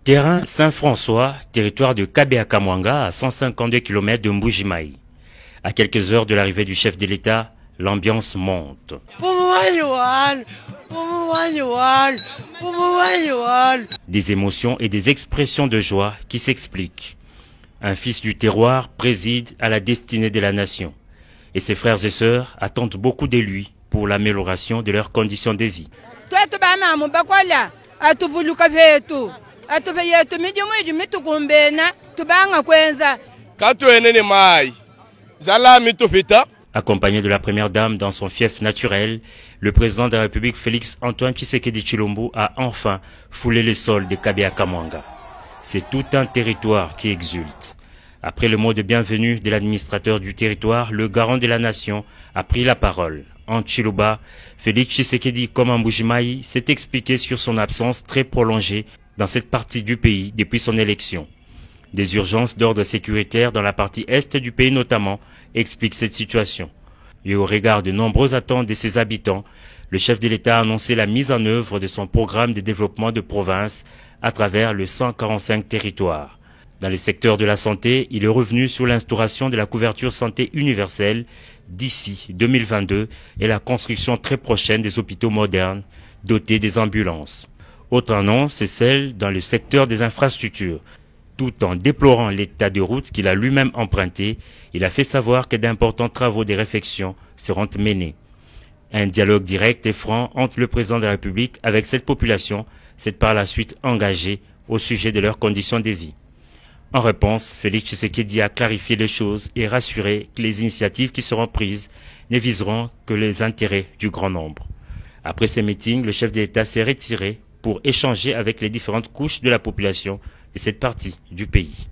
Terrain Saint-François, territoire de Kabea-Kamwanga, à 152 km de Mbuji-Mayi. À quelques heures de l'arrivée du chef de l'État, l'ambiance monte. Des émotions et des expressions de joie qui s'expliquent. Un fils du terroir préside à la destinée de la nation. Et ses frères et sœurs attendent beaucoup de lui pour l'amélioration de leurs conditions de vie. Accompagné de la première dame dans son fief naturel, le président de la République Félix Antoine Tshisekedi Tshilombo a enfin foulé le sol de Kabea-Kamwanga. C'est tout un territoire qui exulte. Après le mot de bienvenue de l'administrateur du territoire, le garant de la nation a pris la parole. En Tchiluba, Félix Tshisekedi, comme en Mbuji-Mayi, s'est expliqué sur son absence très prolongée dans cette partie du pays depuis son élection. Des urgences d'ordre sécuritaire dans la partie est du pays notamment expliquent cette situation. Et au regard de nombreuses attentes de ses habitants, le chef de l'État a annoncé la mise en œuvre de son programme de développement de province à travers le 145 territoires. Dans le secteur de la santé, il est revenu sur l'instauration de la couverture santé universelle d'ici 2022 et la construction très prochaine des hôpitaux modernes dotés des ambulances. Autre annonce, c'est celle dans le secteur des infrastructures. Tout en déplorant l'état de route qu'il a lui-même emprunté, il a fait savoir que d'importants travaux de réfection seront menés. Un dialogue direct et franc entre le président de la République avec cette population s'est par la suite engagé au sujet de leurs conditions de vie. En réponse, Félix Tshisekedi a clarifié les choses et rassuré que les initiatives qui seront prises ne viseront que les intérêts du grand nombre. Après ces meetings, le chef de l'État s'est retiré pour échanger avec les différentes couches de la population de cette partie du pays.